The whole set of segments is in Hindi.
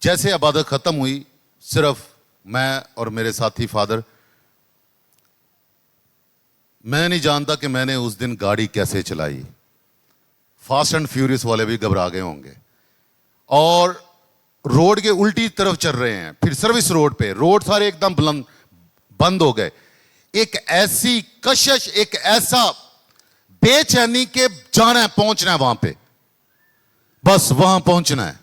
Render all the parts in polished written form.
जैसे इबादत खत्म हुई, सिर्फ मैं और मेरे साथी फादर, मैं नहीं जानता कि मैंने उस दिन गाड़ी कैसे चलाई। फास्ट एंड फ्यूरियस वाले भी घबरा गए होंगे और रोड के उल्टी तरफ चल रहे हैं। फिर सर्विस रोड पे रोड सारे एकदम बुलंद बंद हो गए। एक ऐसी कशिश, एक ऐसा बेचैनी के जाना है, पहुंचना है वहां पे, बस वहां पहुंचना है।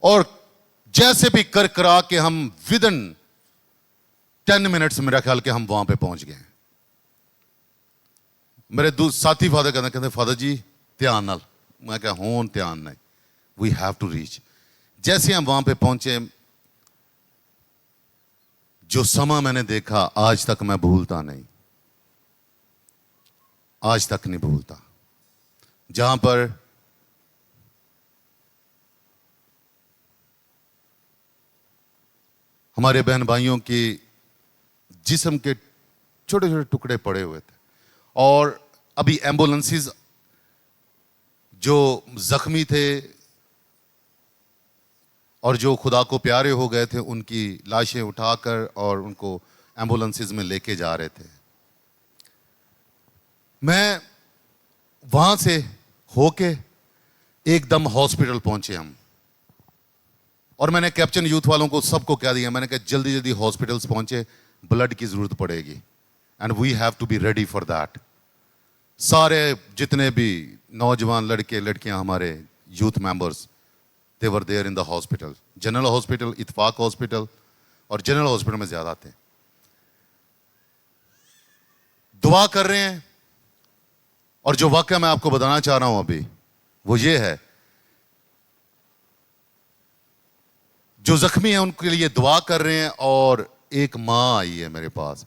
और जैसे भी कर करा के हम विदिन 10 मिनट्स मेरा ख्याल के हम वहां पे पहुंच गए। मेरे साथी फादर कहते फादर जी ध्यान नाल। मैं क्या हूं ध्यान नहीं, वी हैव टू रीच। जैसे हम वहां पे पहुंचे, जो समा मैंने देखा आज तक मैं भूलता नहीं, आज तक नहीं भूलता। जहां पर हमारे बहन भाइयों की जिस्म के छोटे छोटे टुकड़े पड़े हुए थे और अभी एम्बुलेंसेस जो जख्मी थे और जो खुदा को प्यारे हो गए थे, उनकी लाशें उठाकर और उनको एम्बुलेंसेस में लेके जा रहे थे। मैं वहां से होके एकदम हॉस्पिटल पहुंचे हम, और मैंने कैप्चन यूथ वालों को सबको कह दिया, मैंने कहा जल्दी जल्दी हॉस्पिटल्स पहुंचे, ब्लड की जरूरत पड़ेगी and we have to be ready for that. सारे जितने भी नौजवान लड़के लड़कियां हमारे youth members, they were there in the hospital. General hospital, Ittefaq hospital और जनरल हॉस्पिटल में ज्यादा थे। दुआ कर रहे हैं। और जो वाकया मैं आपको बताना चाह रहा हूं अभी, वो ये है, जो जख्मी है उनके लिए दुआ कर रहे हैं। और एक मां आई है मेरे पास,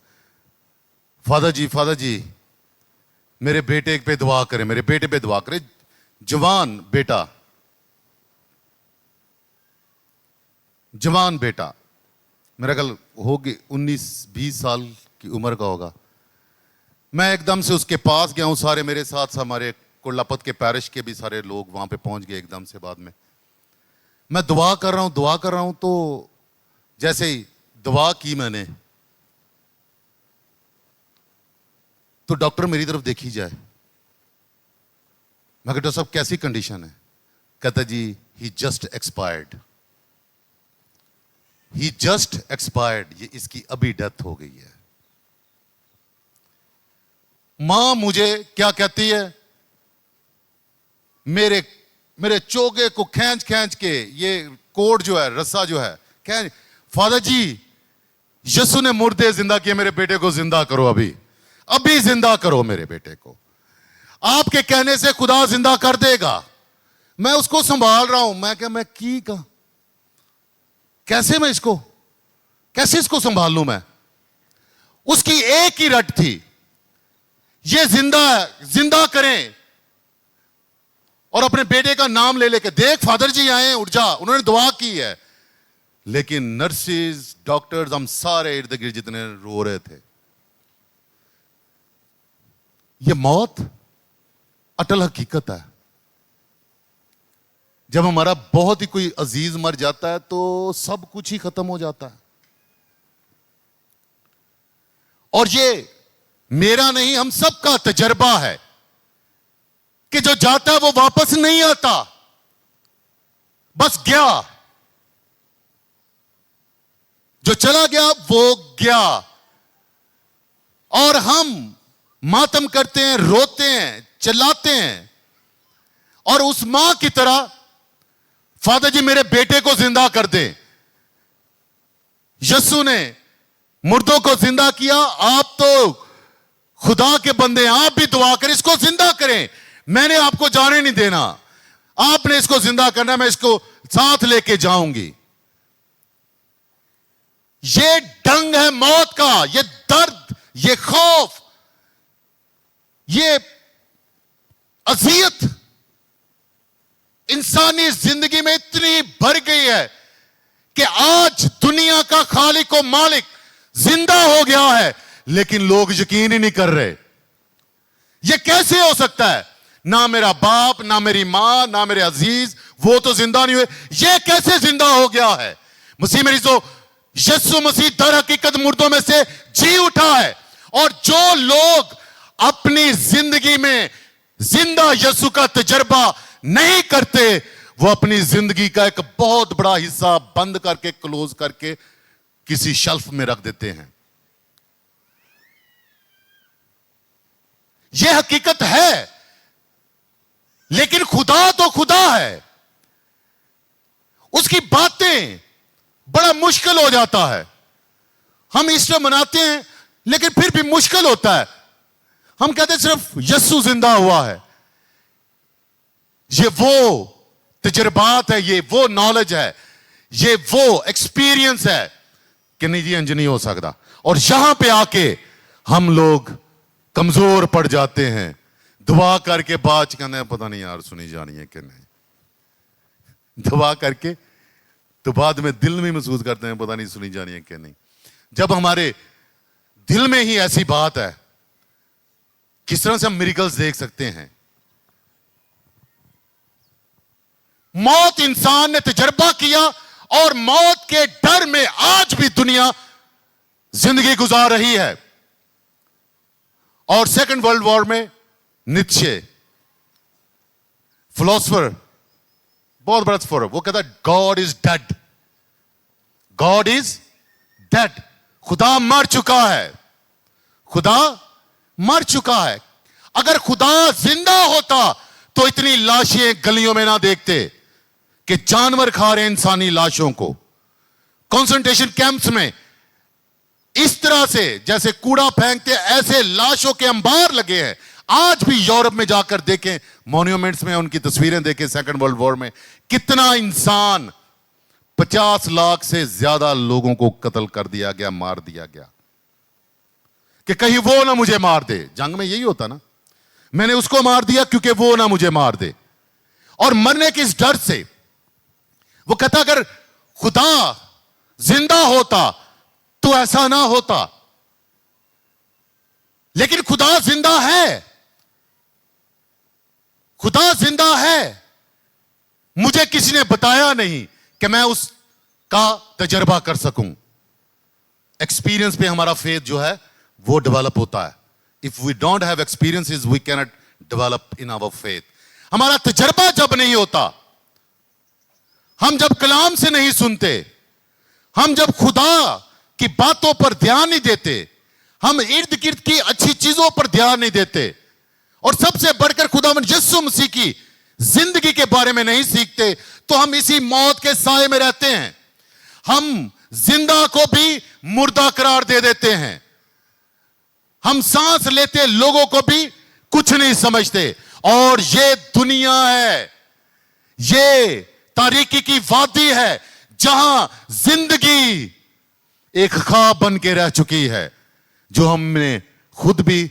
फादर जी मेरे बेटे पे दुआ करें, मेरे बेटे पे दुआ करें। जवान बेटा मेरा कल होगी 19-20 साल की उम्र का होगा। मैं एकदम से उसके पास गया हूं, सारे मेरे साथ हमारे कोल्लापत के पैरिश के भी सारे लोग वहां पे पहुंच गए एकदम से। बाद में मैं दुआ कर रहा हूं तो जैसे ही दुआ की मैंने, तो डॉक्टर मेरी तरफ देखी जाए। मैं कहता साहब कैसी कंडीशन है? कहता जी ही जस्ट एक्सपायर्ड, ये इसकी अभी डेथ हो गई है। मां मुझे क्या कहती है, मेरे चोगे को खींच के, ये कोट जो है, रस्सा जो है, खींच, फादर जी यीशु ने मुर्दे जिंदा किए, मेरे बेटे को जिंदा करो, अभी जिंदा करो मेरे बेटे को। आपके कहने से खुदा जिंदा कर देगा। मैं उसको संभाल रहा हूं। मैं कैसे इसको संभाल लूं मैं? उसकी एक ही रट थी, ये जिंदा करें और अपने बेटे का नाम ले लेके, देख फादर जी आए, उठ जा। उन्होंने दुआ की है। लेकिन नर्सिस, डॉक्टर्स, हम सारे इर्द गिर्द जितने रो रहे थे। ये मौत अटल हकीकत है। जब हमारा बहुत ही कोई अजीज मर जाता है तो सब कुछ ही खत्म हो जाता है। और ये मेरा नहीं, हम सबका तजर्बा है कि जो जाता है वो वापस नहीं आता, बस गया। जो चला गया वो गया। और हम मातम करते हैं, रोते हैं, चिल्लाते हैं। और उस मां की तरह, फादर जी मेरे बेटे को जिंदा कर दे। यीशु ने मुर्दों को जिंदा किया। आप तो खुदा के बंदे हैं, आप भी दुआ करें, इसको जिंदा करें। मैंने आपको जाने नहीं देना, आपने इसको जिंदा करना, मैं इसको साथ लेके जाऊंगी। ये ढंग है मौत का, ये दर्द, ये खौफ, ये अजियत इंसानी जिंदगी में इतनी भर गई है कि आज दुनिया का खालिक और मालिक जिंदा हो गया है, लेकिन लोग यकीन ही नहीं कर रहे। ये कैसे हो सकता है? ना मेरा बाप, ना मेरी मां, ना मेरे अजीज, वो तो जिंदा नहीं हुए। ये कैसे जिंदा हो गया है? मसीह मेरी तो यीशु मसीह दर हकीकत मुर्दों में से जी उठा है। और जो लोग अपनी जिंदगी में जिंदा यीशु का तजर्बा नहीं करते, वो अपनी जिंदगी का एक बहुत बड़ा हिस्सा बंद करके, क्लोज करके किसी शेल्फ में रख देते हैं। यह हकीकत है, लेकिन खुदा तो खुदा है, उसकी बातें बड़ा मुश्किल हो जाता है। हम ईस्टर मनाते हैं, लेकिन फिर भी मुश्किल होता है। हम कहते हैं सिर्फ यीशु जिंदा हुआ है। ये वो तजर्बात है, ये वो नॉलेज है, ये वो एक्सपीरियंस है कि नहीं, ये इंज नहीं हो सकता। और यहां पे आके हम लोग कमजोर पड़ जाते हैं। दुआ करके बाद कहते हैं पता नहीं यार सुनी जानी है कि नहीं, दुआ करके तो बाद में दिल में महसूस करते हैं पता नहीं सुनी जानी है कि नहीं। जब हमारे दिल में ही ऐसी बात है, किस तरह से हम मिरेकल्स देख सकते हैं। मौत इंसान ने तजर्बा किया और मौत के डर में आज भी दुनिया जिंदगी गुजार रही है। और सेकेंड वर्ल्ड वॉर में नीत्शे फिलोसोफर, बहुत बड़ा फिलोसोफर, वो कहता है God is dead, God is dead. खुदा मर चुका है, खुदा मर चुका है। अगर खुदा जिंदा होता तो इतनी लाशें गलियों में ना देखते कि जानवर खा रहे इंसानी लाशों को। कंसंट्रेशन कैंप्स में इस तरह से जैसे कूड़ा फेंकते, ऐसे लाशों के अंबार लगे हैं। आज भी यूरोप में जाकर देखें, मॉन्यूमेंट्स में उनकी तस्वीरें देखें, सेकंड वर्ल्ड वॉर में कितना इंसान, 50 लाख से ज्यादा लोगों को कत्ल कर दिया गया, मार दिया गया कि कहीं वो ना मुझे मार दे। जंग में यही होता ना, मैंने उसको मार दिया क्योंकि वो ना मुझे मार दे। और मरने के इस डर से वो कहता अगर खुदा जिंदा होता तो ऐसा ना होता। लेकिन खुदा जिंदा है, खुदा जिंदा है। मुझे किसी ने बताया नहीं कि मैं उसका तजर्बा कर सकूं। एक्सपीरियंस पे हमारा फेथ जो है वो डेवलप होता है। If we don't have experiences we can not develop in our faith. हमारा तजर्बा जब नहीं होता, हम जब कलाम से नहीं सुनते, हम जब खुदा की बातों पर ध्यान नहीं देते, हम इर्द गिर्द की अच्छी चीजों पर ध्यान नहीं देते, और सबसे बढ़कर खुदावंद यीशु मसीह की जिंदगी के बारे में नहीं सीखते, तो हम इसी मौत के साए में रहते हैं। हम जिंदा को भी मुर्दा करार दे देते हैं। हम सांस लेते लोगों को भी कुछ नहीं समझते। और ये दुनिया है, ये तारीकी की वादी है जहां जिंदगी एक ख्वाब बन के रह चुकी है, जो हमने खुद भी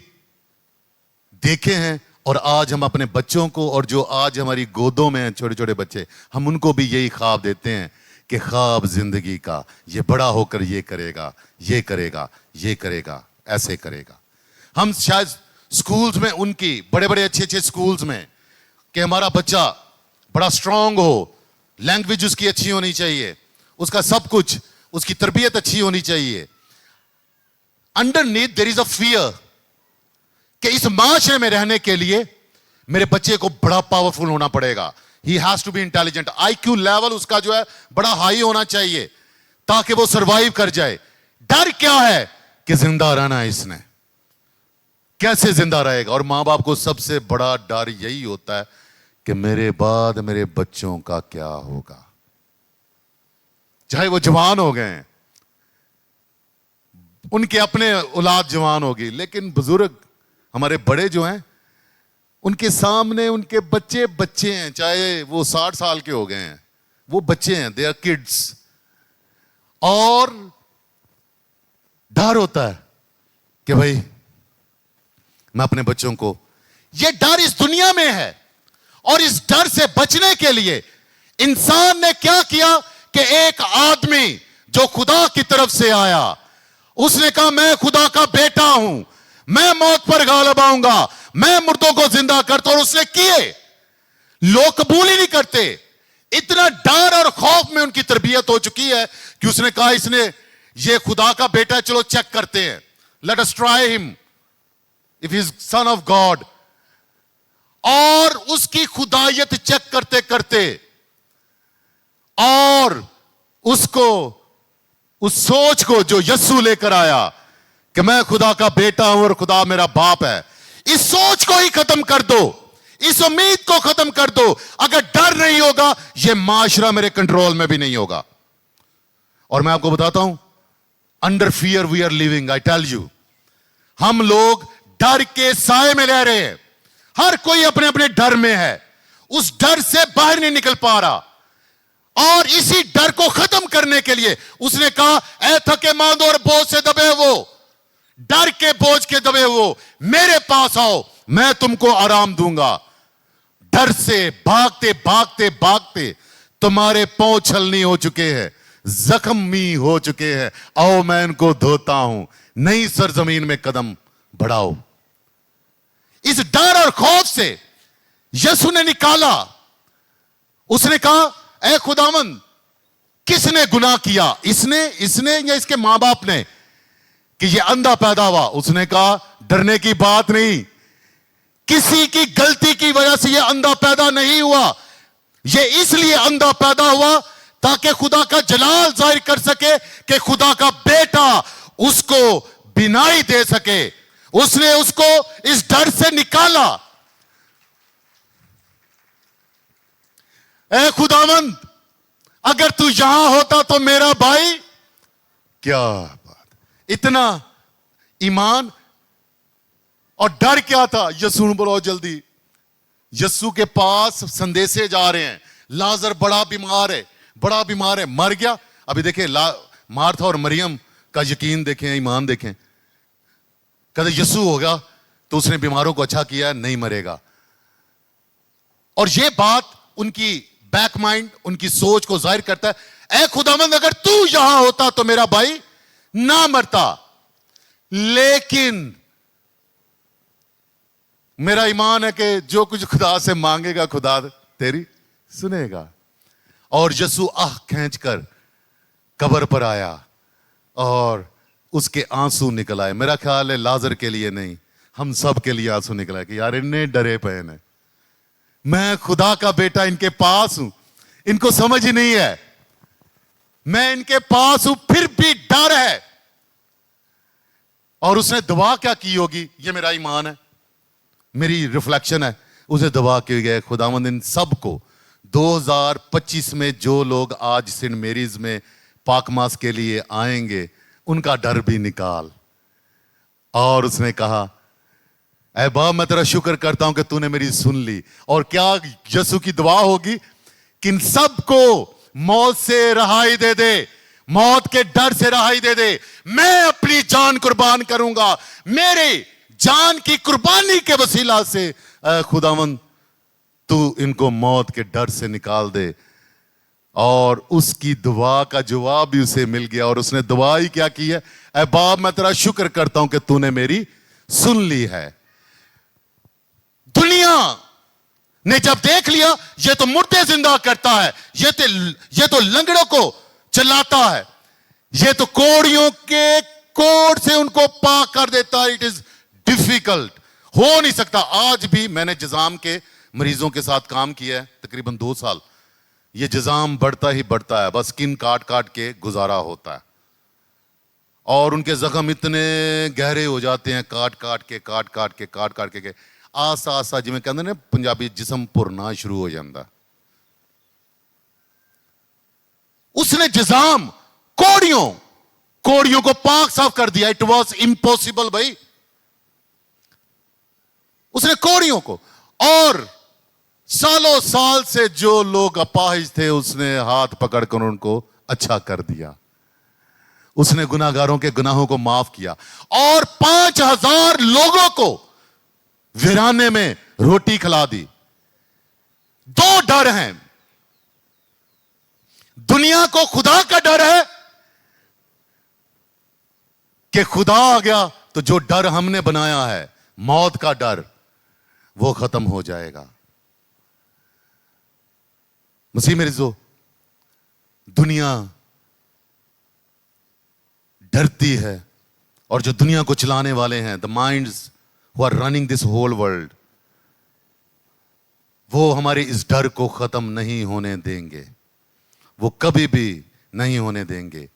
देखे हैं। और आज हम अपने बच्चों को, और जो आज हमारी गोदों में हैं छोटे छोटे बच्चे, हम उनको भी यही ख्वाब देते हैं कि ख्वाब जिंदगी का, ये बड़ा होकर ये करेगा, ये करेगा, ये करेगा, ऐसे करेगा। हम शायद स्कूल्स में उनकी, बड़े बड़े अच्छे अच्छे स्कूल्स में, कि हमारा बच्चा बड़ा स्ट्रांग हो, लैंग्वेज उसकी अच्छी होनी चाहिए, उसका सब कुछ, उसकी तरबियत अच्छी होनी चाहिए। Underneath there is a fear कि इस माशरे में रहने के लिए मेरे बच्चे को बड़ा पावरफुल होना पड़ेगा। He has to be intelligent. IQ level उसका जो है बड़ा हाई होना चाहिए ताकि वो सरवाइव कर जाए। डर क्या है कि जिंदा रहना है इसने, कैसे जिंदा रहेगा। और मां बाप को सबसे बड़ा डर यही होता है कि मेरे बाद मेरे बच्चों का क्या होगा, चाहे वो जवान हो गए हैं, उनके अपने औलाद जवान होगी, लेकिन बुजुर्ग हमारे बड़े जो हैं उनके सामने उनके बच्चे बच्चे हैं, चाहे वो 60 साल के हो गए हैं, वो बच्चे हैं, दे आर किड्स। और डर होता है कि भाई मैं अपने बच्चों को, ये डर इस दुनिया में है। और इस डर से बचने के लिए इंसान ने क्या किया कि एक आदमी जो खुदा की तरफ से आया, उसने कहा मैं खुदा का बेटा हूं, मैं मौत पर गालिब आऊंगा, मैं मुर्दों को जिंदा करता हूं, और उसने किए। लोग कबूल ही नहीं करते। इतना डर और खौफ में उनकी तरबियत हो चुकी है कि उसने कहा इसने ये खुदा का बेटा है, चलो चेक करते हैं, let us try him if he is son of God. और उसकी खुदायत चेक करते करते और उसको, उस सोच को जो यस्सु लेकर आया कि मैं खुदा का बेटा हूं और खुदा मेरा बाप है, इस सोच को ही खत्म कर दो, इस उम्मीद को खत्म कर दो। अगर डर नहीं होगा, यह माशरा मेरे कंट्रोल में भी नहीं होगा। और मैं आपको बताता हूं, under fear we are living, I tell you. हम लोग डर के साए में रह रहे हैं। हर कोई अपने अपने डर में है, उस डर से बाहर नहीं निकल पा रहा। और इसी डर को खत्म करने के लिए उसने कहा, ऐ थके मांद और बोझ से दबे वो, डर के बोझ के दबे वो, मेरे पास आओ, मैं तुमको आराम दूंगा। डर से भागते भागते भागते तुम्हारे पांव छलनी हो चुके हैं, जख्मी हो चुके हैं, आओ मैं इनको धोता हूं, नई सरजमीन में कदम बढ़ाओ। इस डर और खौफ से यीशु ने निकाला। उसने कहा, ऐ खुदावंद, किसने गुनाह किया, इसने या इसके मां बाप ने, कि ये अंधा पैदा हुआ? उसने कहा, डरने की बात नहीं, किसी की गलती की वजह से ये अंधा पैदा नहीं हुआ। ये इसलिए अंधा पैदा हुआ ताकि खुदा का जलाल जाहिर कर सके कि खुदा का बेटा उसको बिनाई दे सके। उसने उसको इस डर से निकाला। ऐ खुदावंद, अगर तू यहां होता तो मेरा भाई, क्या बात, इतना ईमान। और डर क्या था? यस्सु बोलो जल्दी। यस्सु के पास संदेशे जा रहे हैं, लाजर बड़ा बीमार है, बड़ा बीमार है, मर गया। अभी देखें मार्था और मरियम का यकीन देखें, ईमान देखें। कहते यस्सु होगा तो उसने बीमारों को अच्छा किया, नहीं मरेगा। और यह बात उनकी बैक माइंड, उनकी सोच को जाहिर करता है। ऐ खुदावंद, अगर तू यहां होता तो मेरा भाई ना मरता। लेकिन मेरा ईमान है कि जो कुछ खुदा से मांगेगा खुदा तेरी सुनेगा। और यस्सु आह खींचकर कब्र पर आया और उसके आंसू निकल आए। मेरा ख्याल है लाजर के लिए नहीं, हम सब के लिए आंसू निकल आए कि यार इन्ने डरे पे हैं, मैं खुदा का बेटा इनके पास हूं, इनको समझ ही नहीं है, मैं इनके पास हूं फिर भी डर है। और उसने दुआ क्या की होगी, ये मेरा ईमान है, मेरी रिफ्लेक्शन है। उसे दुआ की गई, खुदावंद इन सबको 2025 में जो लोग आज सेंट मेरीज में पाकमास के लिए आएंगे उनका डर भी निकाल। और उसने कहा, ऐ बाप, मैं तेरा शुक्र करता हूं कि तूने मेरी सुन ली। और क्या यीशु की दुआ होगी कि इन सबको मौत से रहाई दे दे, मौत के डर से रहाई दे दे। मैं अपनी जान कुर्बान करूंगा, मेरे जान की कुर्बानी के वसीला से खुदावंद तू इनको मौत के डर से निकाल दे। और उसकी दुआ का जवाब भी उसे मिल गया। और उसने दुआ ही क्या की है, ऐ बाप, मैं तेरा शुक्र करता हूं कि तूने मेरी सुन ली है। दुनिया ने जब देख लिया ये तो मुर्दे जिंदा करता है, ये तो लंगड़ों को चलाता है, ये तो कोड़ियों के कोड़ से उनको पाक कर देता है, इट इज डिफिकल्ट, हो नहीं सकता। आज भी मैंने जजाम के मरीजों के साथ काम किया है तकरीबन 2 साल। ये जजाम बढ़ता ही बढ़ता है, बस स्किन काट काट के गुजारा होता है। और उनके जख्म इतने गहरे हो जाते हैं, काट काट के आसा आसा, जिमें कहते हैं पंजाबी, जिस्म भुरना शुरू हो जाता। उसने जजाम कोड़ियों को पाक साफ कर दिया। इट वॉज इम्पॉसिबल भाई, उसने कोड़ियों को। और सालों साल से जो लोग अपाहिज थे उसने हाथ पकड़कर उनको अच्छा कर दिया। उसने गुनाहगारों के गुनाहों को माफ किया। और 5000 लोगों को वीराने में रोटी खिला दी। 2 डर हैं, दुनिया को खुदा का डर है कि खुदा आ गया तो जो डर हमने बनाया है, मौत का डर, वो खत्म हो जाएगा। मसीह में जो दुनिया डरती है और जो दुनिया को चलाने वाले हैं, the minds who are running this whole world, वो हमारे इस डर को खत्म नहीं होने देंगे, वो कभी भी नहीं होने देंगे।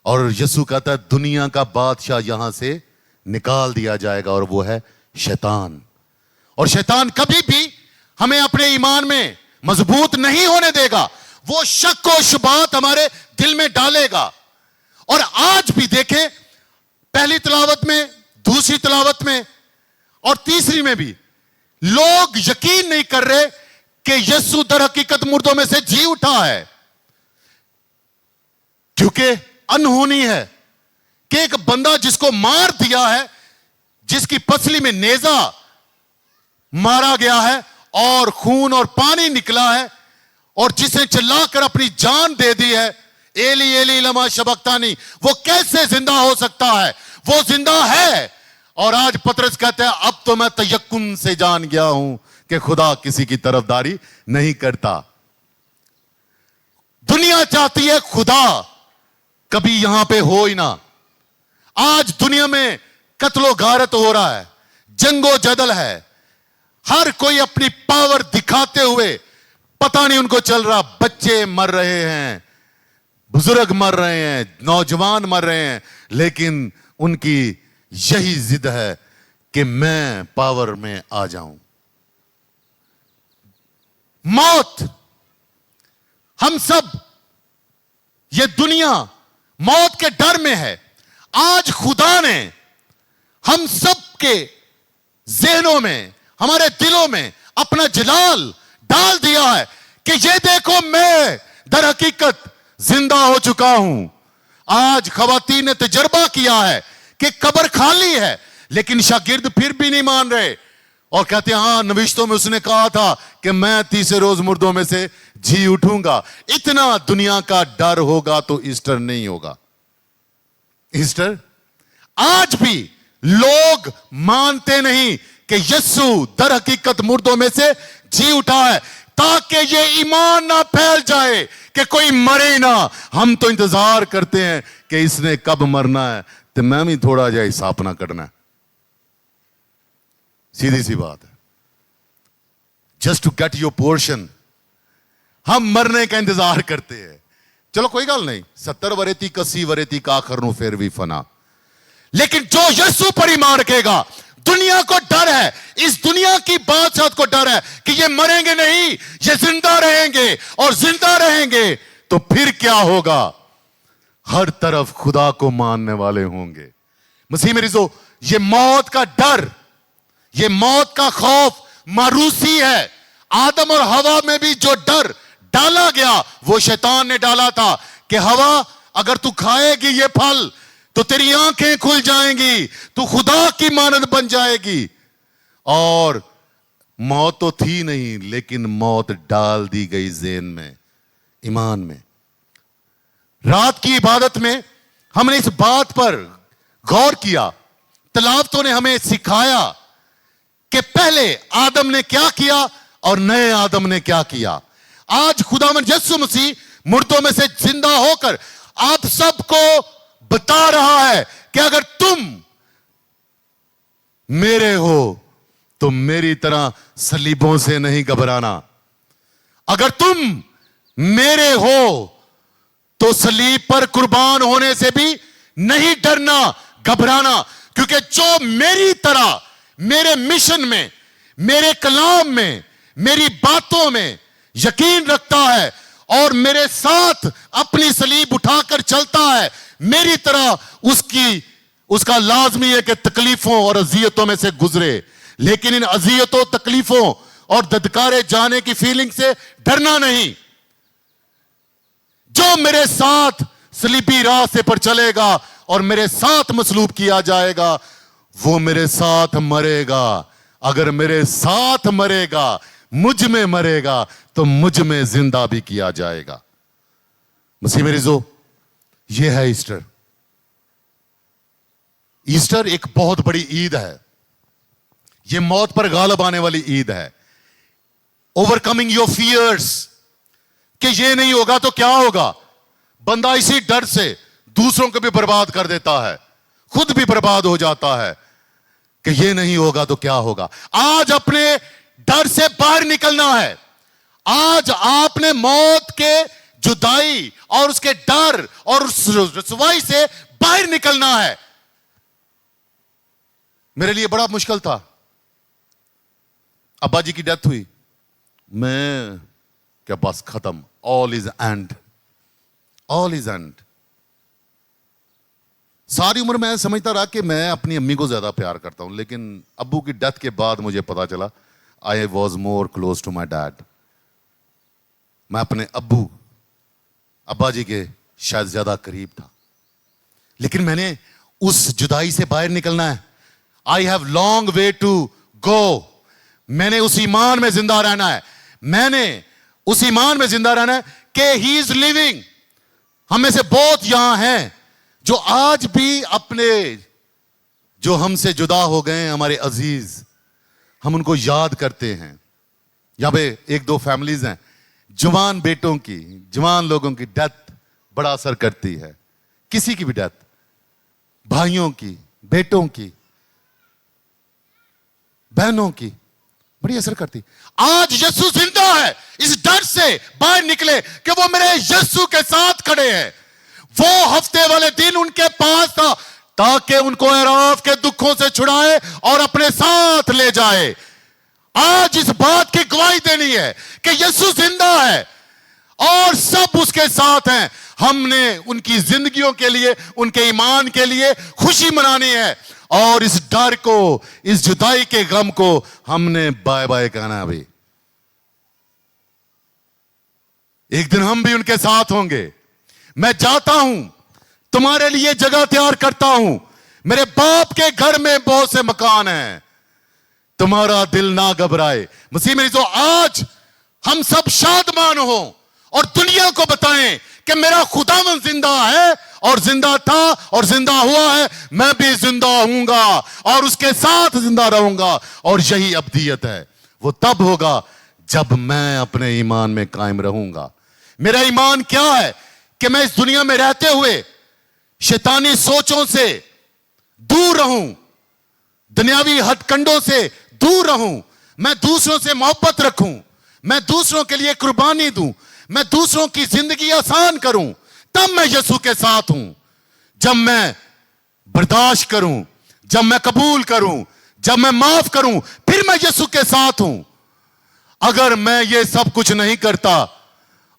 और यीशु कहता है दुनिया का बादशाह यहां से निकाल दिया जाएगा और वो है शैतान। और शैतान कभी भी हमें अपने ईमान में मजबूत नहीं होने देगा, वो शक और शुबहात हमारे दिल में डालेगा। और आज भी देखें, पहली तिलावत में, दूसरी तिलावत में और तीसरी में भी लोग यकीन नहीं कर रहे कि यीशु दर हकीकत मुर्दों में से जी उठा है, क्योंकि अनहोनी है कि एक बंदा जिसको मार दिया है, जिसकी पसली में नेजा मारा गया है और खून और पानी निकला है, और जिसे चिल्लाकर अपनी जान दे दी है, एली एली लमा शबक्तानी, वो कैसे जिंदा हो सकता है? वो जिंदा है। और आज पतरस कहते हैं अब तो मैं तयक्कुन से जान गया हूं कि खुदा किसी की तरफदारी नहीं करता। दुनिया चाहती है खुदा कभी यहां पे हो ही ना। आज दुनिया में कत्लो गारत हो रहा है, जंगो जदल है, हर कोई अपनी पावर दिखाते हुए पता नहीं उनको चल रहा, बच्चे मर रहे हैं, बुजुर्ग मर रहे हैं, नौजवान मर रहे हैं, लेकिन उनकी यही जिद है कि मैं पावर में आ जाऊं। मौत, हम सब, ये दुनिया मौत के डर में है। आज खुदा ने हम सब के ज़हनों में, हमारे दिलों में अपना जलाल डाल दिया है कि ये देखो मैं दर हकीकत जिंदा हो चुका हूं। आज खवातीन ने तजर्बा किया है कि कब्र खाली है, लेकिन शागिर्द फिर भी नहीं मान रहे और कहते हैं हां, नविश्तों में उसने कहा था कि मैं तीसरे रोज मुर्दों में से जी उठूंगा। इतना दुनिया का डर होगा तो ईस्टर नहीं होगा। ईस्टर आज भी लोग मानते नहीं कि यीशु दर हकीकत मुर्दों में से जी उठा है, ताकि ये ईमान ना फैल जाए कि कोई मरे ना। हम तो इंतजार करते हैं कि इसने कब मरना है तो मैं भी थोड़ा जा हिसाब ना करना है। सीधी सी बात है, just to get your portion हम मरने का इंतजार करते हैं। चलो कोई गल नहीं, 70 वरेती 80 वरेती का आखिर नु फिर भी फना। लेकिन जो यीशु पर ईमान रखेगा, दुनिया को डर है, इस दुनिया की बादशाह को डर है कि ये मरेंगे नहीं, ये जिंदा रहेंगे, और जिंदा रहेंगे तो फिर क्या होगा? हर तरफ खुदा को मानने वाले होंगे। मसीह मेरी जो ये मौत का डर, ये मौत का खौफ मारूसी है। आदम और हवा में भी जो डर डाला गया वो शैतान ने डाला था कि हवा अगर तू खाएगी ये फल तो तेरी आंखें खुल जाएंगी, तू खुदा की मानद बन जाएगी। और मौत तो थी नहीं, लेकिन मौत डाल दी गई ज़हन में, ईमान में। रात की इबादत में हमने इस बात पर गौर किया, तिलावतों ने हमें सिखाया कि पहले आदम ने क्या किया और नए आदम ने क्या किया। आज खुदावंद यीशु मसीह मुर्दों में से जिंदा होकर आप सबको बता रहा है कि अगर तुम मेरे हो तो मेरी तरह सलीबों से नहीं घबराना। अगर तुम मेरे हो तो सलीब पर कुर्बान होने से भी नहीं डरना, घबराना, क्योंकि जो मेरी तरह मेरे मिशन में, मेरे कलाम में, मेरी बातों में यकीन रखता है और मेरे साथ अपनी सलीब उठाकर चलता है, मेरी तरह उसका लाजमी है कि तकलीफों और अजियतों में से गुजरे। लेकिन इन अजियतों, तकलीफों और धधकारे जाने की फीलिंग से डरना नहीं। जो मेरे साथ सलीबी राह से पर चलेगा और मेरे साथ मसलूब किया जाएगा, वो मेरे साथ मरेगा। अगर मेरे साथ मरेगा, मुझ में मरेगा, तो मुझ में जिंदा भी किया जाएगा। मसीह मेरी जो ये है ईस्टर। ईस्टर एक बहुत बड़ी ईद है। ये मौत पर गालब आने वाली ईद है। ओवरकमिंग योर फियर्स, कि ये नहीं होगा तो क्या होगा। बंदा इसी डर से दूसरों को भी बर्बाद कर देता है, खुद भी बर्बाद हो जाता है कि ये नहीं होगा तो क्या होगा। आज अपने डर से बाहर निकलना है। आज आपने मौत के जुदाई और उसके डर और उस रुसवाई से बाहर निकलना है। मेरे लिए बड़ा मुश्किल था। अब्बा जी की डेथ हुई, मैं क्या बस खत्म, all is and, all is and. सारी उम्र मैं समझता रहा कि मैं अपनी अम्मी को ज्यादा प्यार करता हूं, लेकिन अब्बू की डेथ के बाद मुझे पता चला I was more close to my dad. मैं अपने अब्बा जी के शायद ज्यादा करीब था। लेकिन मैंने उस जुदाई से बाहर निकलना है। I have long way to go. मैंने उस ईमान में जिंदा रहना है। मैंने उस ईमान में जिंदा रहना है कि ही इज लिविंग। हम में से बहुत यहां हैं जो आज भी अपने जो हमसे जुदा हो गए हमारे अजीज, हम उनको याद करते हैं। यहां पे एक दो फैमिलीज हैं, जवान बेटों की, जवान लोगों की डेथ बड़ा असर करती है। किसी की भी डेथ, भाइयों की, बेटों की, बहनों की, बड़ी असर करती। आज यीशु जिंदा है, इस डर से बाहर निकले कि वो मेरे यीशु के साथ खड़े हैं। वो हफ्ते वाले दिन उनके पास था ताकि उनको एराफ के दुखों से छुड़ाए और अपने साथ ले जाए। आज इस बात की गवाही देनी है कि यीशु जिंदा है और सब उसके साथ हैं। हमने उनकी जिंदगियों के लिए, उनके ईमान के लिए खुशी मनानी है और इस डर को, इस जुदाई के गम को हमने बाय बाय कहना है। अभी एक दिन हम भी उनके साथ होंगे। मैं जाता हूं, तुम्हारे लिए जगह तैयार करता हूं। मेरे बाप के घर में बहुत से मकान हैं, तुम्हारा दिल ना घबराए। मसीह में जो आज हम सब शादमान हो और दुनिया को बताएं कि मेरा खुदावंद जिंदा है और जिंदा था और जिंदा हुआ है, मैं भी जिंदा हूंगा और उसके साथ जिंदा रहूंगा। और यही अब्दियत है। वो तब होगा जब मैं अपने ईमान में कायम रहूंगा। मेरा ईमान क्या है कि मैं इस दुनिया में रहते हुए शैतानी सोचों से दूर रहूं, दुनियावी हथकंडों से दूर रहूं, मैं दूसरों से मोहब्बत रखूं, मैं दूसरों के लिए कुर्बानी दूं, मैं दूसरों की जिंदगी आसान करूं। तब मैं यीशु के साथ हूं। जब मैं बर्दाश्त करूं, जब मैं कबूल करूं, जब मैं माफ करूं, फिर मैं यीशु के साथ हूं। अगर मैं ये सब कुछ नहीं करता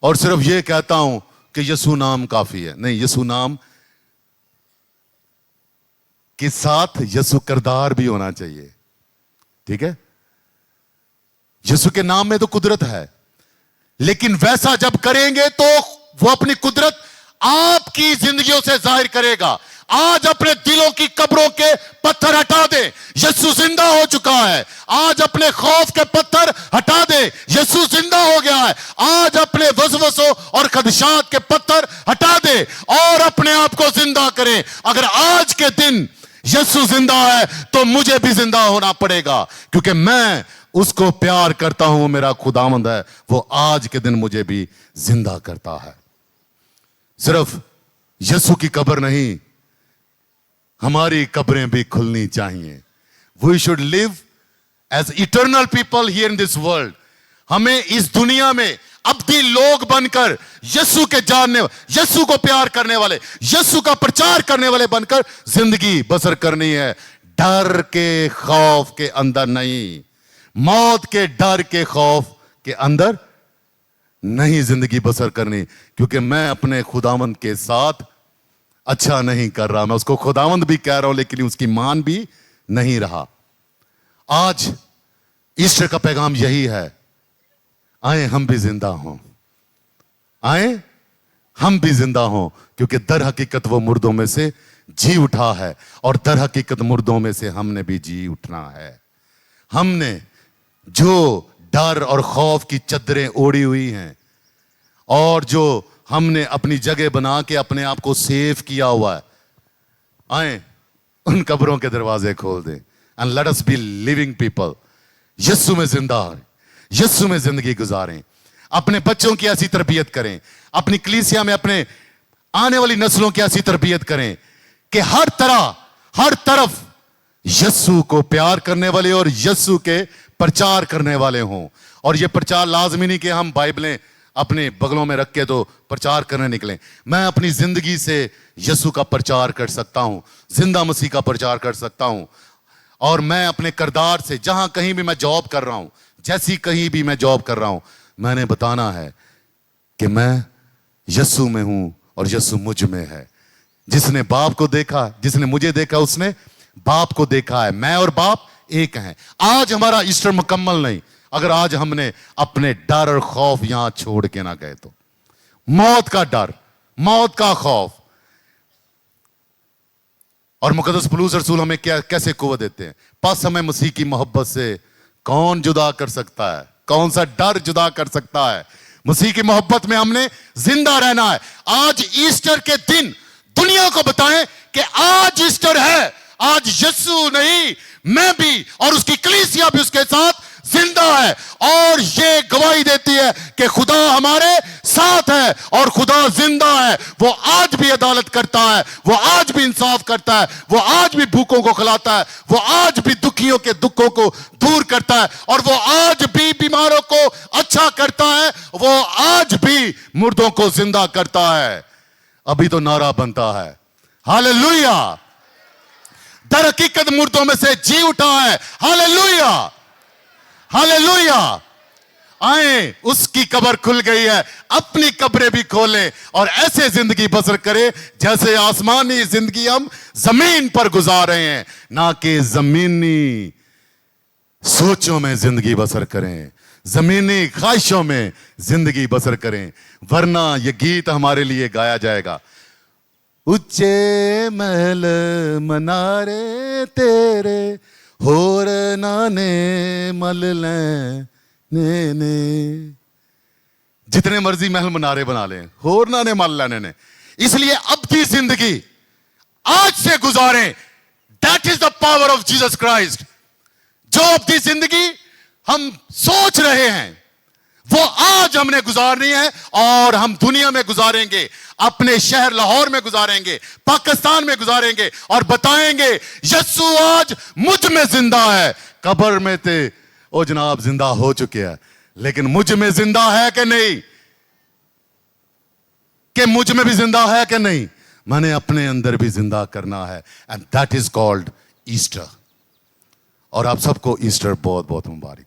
और सिर्फ ये कहता हूं कि यीशु नाम काफी है, नहीं, यीशु नाम के साथ यीशु किरदार भी होना चाहिए। ठीक है, यीशु के नाम में तो कुदरत है, लेकिन वैसा जब करेंगे तो वो अपनी कुदरत आपकी जिंदगियों से जाहिर करेगा। आज अपने दिलों की कब्रों के पत्थर हटा दे, यीशु जिंदा हो चुका है। आज अपने खौफ के पत्थर हटा दे, यीशु जिंदा हो गया है। आज अपने वसवसों और खदशात के पत्थर हटा दे और अपने आप को जिंदा करें। अगर आज के दिन यीशु जिंदा है तो मुझे भी जिंदा होना पड़ेगा, क्योंकि मैं उसको प्यार करता हूं, मेरा खुदावंद है। वो आज के दिन मुझे भी जिंदा करता है। सिर्फ यीशु की कब्र नहीं, हमारी कब्रें भी खुलनी चाहिए। We should live as eternal people here in this world. हमें इस दुनिया में अब्दी लोग बनकर यीशु के जानने, यीशु को प्यार करने वाले, यीशु का प्रचार करने वाले बनकर जिंदगी बसर करनी है। डर के खौफ के अंदर नहीं, मौत के डर के खौफ के अंदर नहीं जिंदगी बसर करनी। क्योंकि मैं अपने खुदावंद के साथ अच्छा नहीं कर रहा। मैं उसको खुदावंद भी कह रहा हूं, लेकिन उसकी मान भी नहीं रहा। आज ईस्टर का पैगाम यही है, आए हम भी जिंदा हों, आए हम भी जिंदा हों। क्योंकि दर हकीकत वो मुर्दों में से जी उठा है और दर हकीकत मुर्दों में से हमने भी जी उठना है। हमने जो डर और खौफ की चद्दरें ओढ़ी हुई हैं और जो हमने अपनी जगह बना के अपने आप को सेफ किया हुआ है, आए उन कब्रों के दरवाजे खोल दें। And let us be living people. Yeshu में जिंदा रहे, यीशु में जिंदगी गुजारें, अपने बच्चों की ऐसी तरबियत करें, अपनी कलीसिया में अपने आने वाली नस्लों की ऐसी तरबियत करें कि हर तरफ यीशु को प्यार करने वाले और यीशु के प्रचार करने वाले हों। और ये प्रचार लाजमी नहीं कि हम बाइबलें अपने बगलों में रख के तो प्रचार करने निकलें। मैं अपनी जिंदगी से यीशु का प्रचार कर सकता हूं, जिंदा मसीह का प्रचार कर सकता हूं। और मैं अपने किरदार से, जहां कहीं भी मैं जॉब कर रहा हूं, जैसी कहीं भी मैं जॉब कर रहा हूं, मैंने बताना है कि मैं यीशु में हूं और यीशु मुझ में है। जिसने बाप को देखा, जिसने मुझे देखा, उसने बाप को देखा है। मैं और बाप एक हैं। आज हमारा ईस्टर मुकम्मल नहीं अगर आज हमने अपने डर और खौफ यहां छोड़ के ना गए तो। मौत का डर, मौत का खौफ। और मुकद्दस पौलुस रसूल हमें कैसे कुव्वत देते हैं, बस हमें मसीह की मोहब्बत से कौन जुदा कर सकता है, कौन सा डर जुदा कर सकता है। मसीह की मोहब्बत में हमने जिंदा रहना है। आज ईस्टर के दिन दुनिया को बताएं कि आज ईस्टर है, आज यीशु नहीं, मैं भी और उसकी कलीसिया भी उसके साथ जिंदा है। और ये गवाही देती है कि खुदा हमारे साथ है और खुदा जिंदा है। वो आज भी अदालत करता है, वो आज भी इंसाफ करता है, वो आज भी भूखों को खिलाता है, वो आज भी दुखियों के दुखों को दूर करता है, और वो आज भी बीमारों को अच्छा करता है, वो आज भी मुर्दों को जिंदा करता है। अभी तो नारा बनता है हालेलुया, दर हकीकत मुर्दों में से जी उठा है। Hallelujah, hallelujah. आए, उसकी कब्र खुल गई है, अपनी कब्रें भी खोलें और ऐसे जिंदगी बसर करें जैसे आसमानी जिंदगी हम जमीन पर गुजार रहे हैं, ना कि जमीनी सोचों में जिंदगी बसर करें, जमीनी ख्वाहिशों में जिंदगी बसर करें, वरना यह गीत हमारे लिए गाया जाएगा। उच्चे महल मनारे तेरे होर नाने मल ने। जितने मर्जी महल मनारे बना लें, होर नाने मल लेने ने। इसलिए अब की जिंदगी आज से गुजारें। That is the power of Jesus Christ. जो अब की जिंदगी हम सोच रहे हैं वो आज हमने गुजारनी है, और हम दुनिया में गुजारेंगे, अपने शहर लाहौर में गुजारेंगे, पाकिस्तान में गुजारेंगे और बताएंगे यीशु आज मुझ में जिंदा है। कब्र में थे ओ जनाब जिंदा हो चुके हैं, लेकिन मुझ में जिंदा है कि नहीं, कि मुझ में भी जिंदा है कि नहीं, मैंने अपने अंदर भी जिंदा करना है। And that is called Easter. और आप सबको ईस्टर बहुत बहुत मुबारक।